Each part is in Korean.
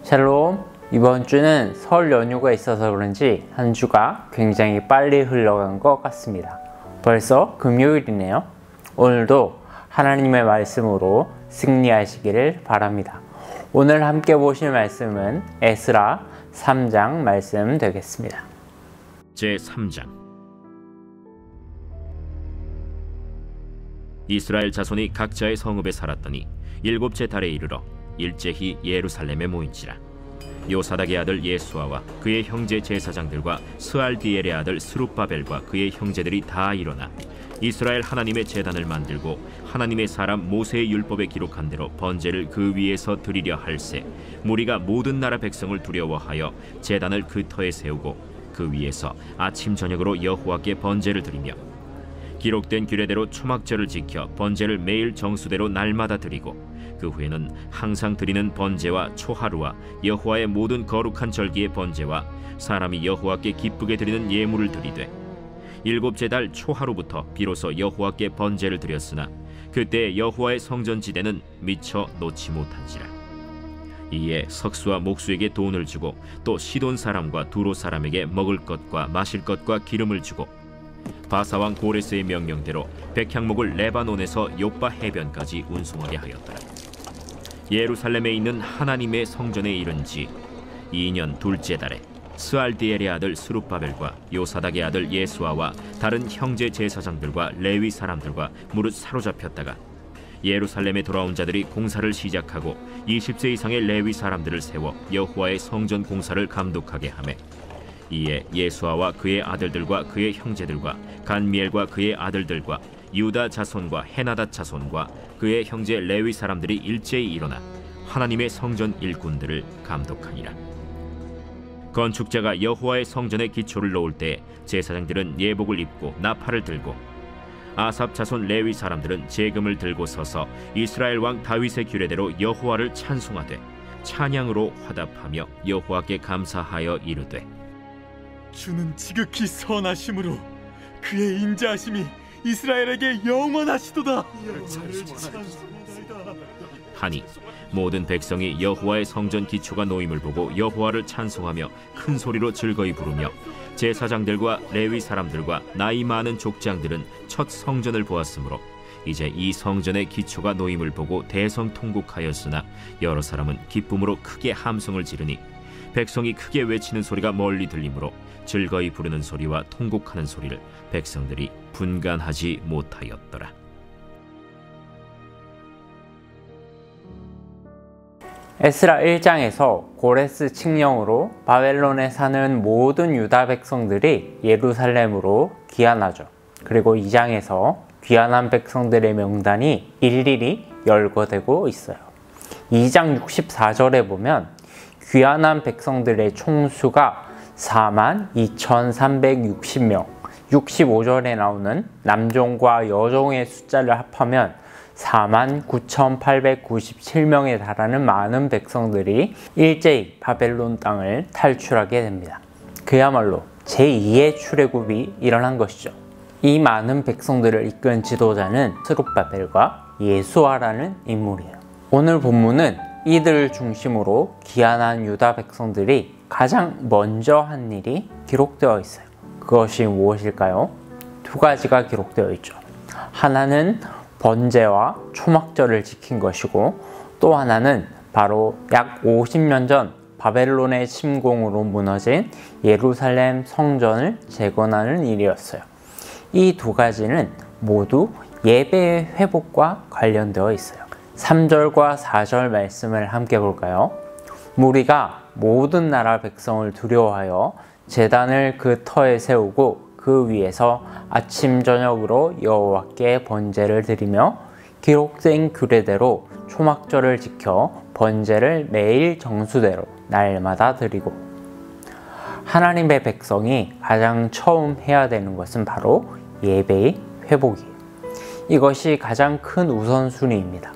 샬롬. 이번 주는 설 연휴가 있어서 그런지 한 주가 굉장히 빨리 흘러간 것 같습니다. 벌써 금요일이네요. 오늘도 하나님의 말씀으로 승리하시기를 바랍니다. 오늘 함께 보실 말씀은 에스라 3장 말씀 되겠습니다. 제3장. 이스라엘 자손이 각자의 성읍에 살았더니 일곱째 달에 이르러 일제히 예루살렘에 모인지라. 요사닥의 아들 예수아와 그의 형제 제사장들과 스알디엘의 아들 스룹바벨과 그의 형제들이 다 일어나 이스라엘 하나님의 제단을 만들고 하나님의 사람 모세의 율법에 기록한 대로 번제를 그 위에서 드리려 할세, 무리가 모든 나라 백성을 두려워하여 제단을 그 터에 세우고 그 위에서 아침 저녁으로 여호와께 번제를 드리며 기록된 규례대로 초막절을 지켜 번제를 매일 정수대로 날마다 드리고 그 후에는 항상 드리는 번제와 초하루와 여호와의 모든 거룩한 절기의 번제와 사람이 여호와께 기쁘게 드리는 예물을 드리되 일곱째 달 초하루부터 비로소 여호와께 번제를 드렸으나 그때 여호와의 성전지대는 미처 놓지 못한지라. 이에 석수와 목수에게 돈을 주고 또 시돈 사람과 두로 사람에게 먹을 것과 마실 것과 기름을 주고 바사왕 고레스의 명령대로 백향목을 레바논에서 욥바 해변까지 운송하게 하였더라. 예루살렘에 있는 하나님의 성전에 이른 지 2년 둘째 달에 스알디엘의 아들 스룹바벨과 요사닥의 아들 예수아와 다른 형제 제사장들과 레위 사람들과 무릇 사로잡혔다가 예루살렘에 돌아온 자들이 공사를 시작하고 20세 이상의 레위 사람들을 세워 여호와의 성전 공사를 감독하게 하매 이에 예수아와 그의 아들들과 그의 형제들과 간미엘과 그의 아들들과 유다 자손과 헤나닷 자손과 그의 형제 레위 사람들이 일제히 일어나 하나님의 성전 일꾼들을 감독하니라. 건축자가 여호와의 성전에 기초를 놓을 때 제사장들은 예복을 입고 나팔을 들고 아삽 자손 레위 사람들은 제금을 들고 서서 이스라엘 왕 다윗의 규례대로 여호와를 찬송하되 찬양으로 화답하며 여호와께 감사하여 이르되 주는 지극히 선하심으로 그의 인자하심이 이스라엘에게 영원하시도다 하니 모든 백성이 여호와의 성전 기초가 놓임을 보고 여호와를 찬송하며 큰 소리로 즐거이 부르며 제사장들과 레위 사람들과 나이 많은 족장들은 첫 성전을 보았으므로 이제 이 성전의 기초가 놓임을 보고 대성통곡하였으나 여러 사람은 기쁨으로 크게 함성을 지르니 백성이 크게 외치는 소리가 멀리 들리므로 즐거이 부르는 소리와 통곡하는 소리를 백성들이 분간하지 못하였더라. 에스라 1장에서 고레스 칙령으로 바벨론에 사는 모든 유다 백성들이 예루살렘으로 귀환하죠. 그리고 2장에서 귀환한 백성들의 명단이 일일이 열거되고 있어요. 2장 64절에 보면 귀환한 백성들의 총수가 42,360명, 65절에 나오는 남종과 여종의 숫자를 합하면 49,897명에 달하는 많은 백성들이 일제히 바벨론 땅을 탈출하게 됩니다. 그야말로 제2의 출애굽이 일어난 것이죠. 이 많은 백성들을 이끈 지도자는 스룹바벨과 예수아라는 인물이에요. 오늘 본문은 이들을 중심으로 귀환한 유다 백성들이 가장 먼저 한 일이 기록되어 있어요. 그것이 무엇일까요? 두 가지가 기록되어 있죠. 하나는 번제와 초막절을 지킨 것이고 또 하나는 바로 약 50년 전 바벨론의 침공으로 무너진 예루살렘 성전을 재건하는 일이었어요. 이 두 가지는 모두 예배의 회복과 관련되어 있어요. 3절과 4절 말씀을 함께 볼까요? 무리가 모든 나라 백성을 두려워하여 제단을 그 터에 세우고 그 위에서 아침 저녁으로 여호와께 번제를 드리며 기록된 규례대로 초막절을 지켜 번제를 매일 정수대로 날마다 드리고 하나님의 백성이 가장 처음 해야 되는 것은 바로 예배의 회복이에요. 이것이 가장 큰 우선순위입니다.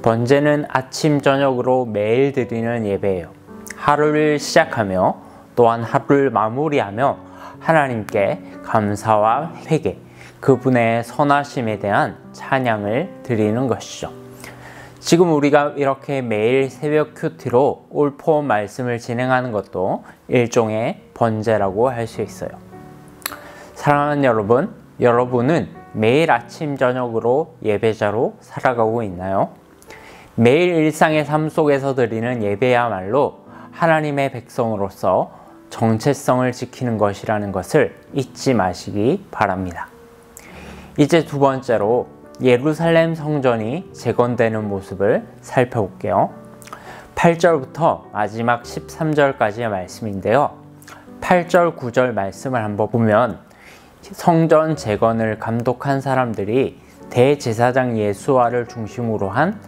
번제는 아침 저녁으로 매일 드리는 예배예요. 하루를 시작하며 또한 하루를 마무리하며 하나님께 감사와 회개, 그분의 선하심에 대한 찬양을 드리는 것이죠. 지금 우리가 이렇게 매일 새벽 큐티로 올포 말씀을 진행하는 것도 일종의 번제라고 할 수 있어요. 사랑하는 여러분, 여러분은 매일 아침 저녁으로 예배자로 살아가고 있나요? 매일 일상의 삶 속에서 드리는 예배야말로 하나님의 백성으로서 정체성을 지키는 것이라는 것을 잊지 마시기 바랍니다. 이제 두 번째로 예루살렘 성전이 재건되는 모습을 살펴볼게요. 8절부터 마지막 13절까지의 말씀인데요. 8절, 9절 말씀을 한번 보면 성전 재건을 감독한 사람들이 대제사장 예수아를 중심으로 한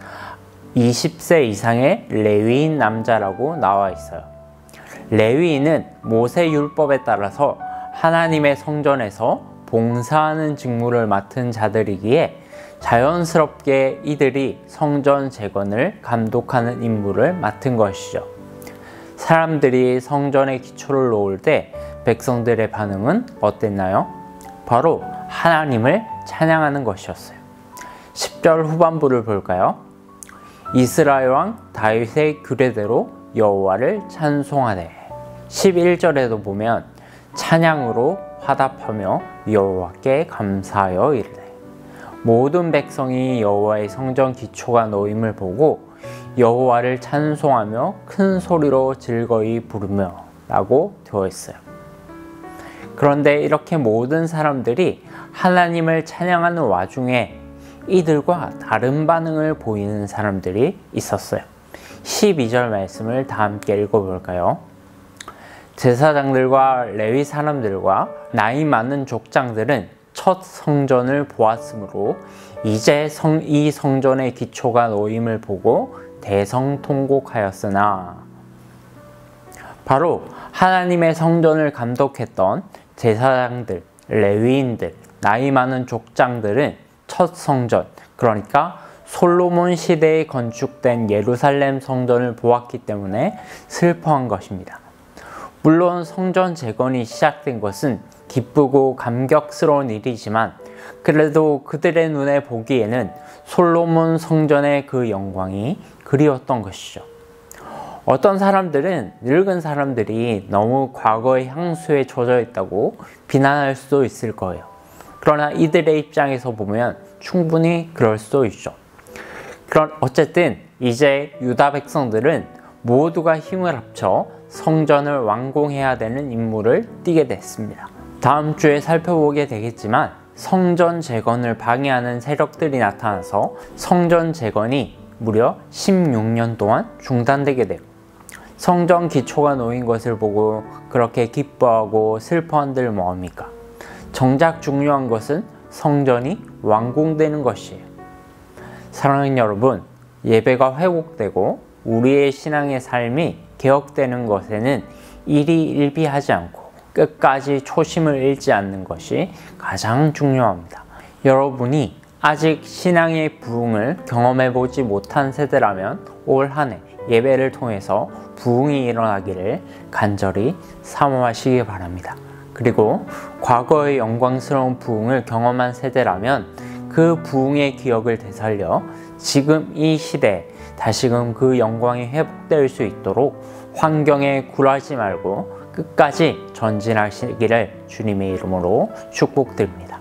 20세 이상의 레위인 남자라고 나와 있어요. 레위인은 모세 율법에 따라서 하나님의 성전에서 봉사하는 직무를 맡은 자들이기에 자연스럽게 이들이 성전 재건을 감독하는 임무를 맡은 것이죠. 사람들이 성전의 기초를 놓을 때 백성들의 반응은 어땠나요? 바로 하나님을 찬양하는 것이었어요. 10절 후반부를 볼까요? 이스라엘 왕 다윗의 규례대로 여호와를 찬송하되. 11절에도 보면 찬양으로 화답하며 여호와께 감사하여 이르되. 모든 백성이 여호와의 성전 기초가 놓임을 보고 여호와를 찬송하며 큰 소리로 즐거이 부르며 라고 되어 있어요. 그런데 이렇게 모든 사람들이 하나님을 찬양하는 와중에 이들과 다른 반응을 보이는 사람들이 있었어요. 12절 말씀을 다 함께 읽어볼까요? 제사장들과 레위 사람들과 나이 많은 족장들은 첫 성전을 보았으므로 이제 이 성전의 기초가 놓임을 보고 대성통곡하였으나. 바로 하나님의 성전을 감독했던 제사장들, 레위인들, 나이 많은 족장들은 첫 성전, 그러니까 솔로몬 시대에 건축된 예루살렘 성전을 보았기 때문에 슬퍼한 것입니다. 물론 성전 재건이 시작된 것은 기쁘고 감격스러운 일이지만 그래도 그들의 눈에 보기에는 솔로몬 성전의 그 영광이 그리웠던 것이죠. 어떤 사람들은 늙은 사람들이 너무 과거의 향수에 젖어 있다고 비난할 수도 있을 거예요. 그러나 이들의 입장에서 보면 충분히 그럴 수도 있죠. 어쨌든 이제 유다 백성들은 모두가 힘을 합쳐 성전을 완공해야 되는 임무를 띠게 됐습니다. 다음 주에 살펴보게 되겠지만 성전 재건을 방해하는 세력들이 나타나서 성전 재건이 무려 16년 동안 중단되게 돼요. 성전 기초가 놓인 것을 보고 그렇게 기뻐하고 슬퍼한들 뭐합니까? 정작 중요한 것은 성전이 완공되는 것이에요. 사랑하는 여러분, 예배가 회복되고 우리의 신앙의 삶이 개혁되는 것에는 일희일비하지 않고 끝까지 초심을 잃지 않는 것이 가장 중요합니다. 여러분이 아직 신앙의 부흥을 경험해보지 못한 세대라면 올 한 해 예배를 통해서 부흥이 일어나기를 간절히 사모하시기 바랍니다. 그리고 과거의 영광스러운 부흥을 경험한 세대라면 그 부흥의 기억을 되살려 지금 이 시대에 다시금 그 영광이 회복될 수 있도록 환경에 굴하지 말고 끝까지 전진하시기를 주님의 이름으로 축복드립니다.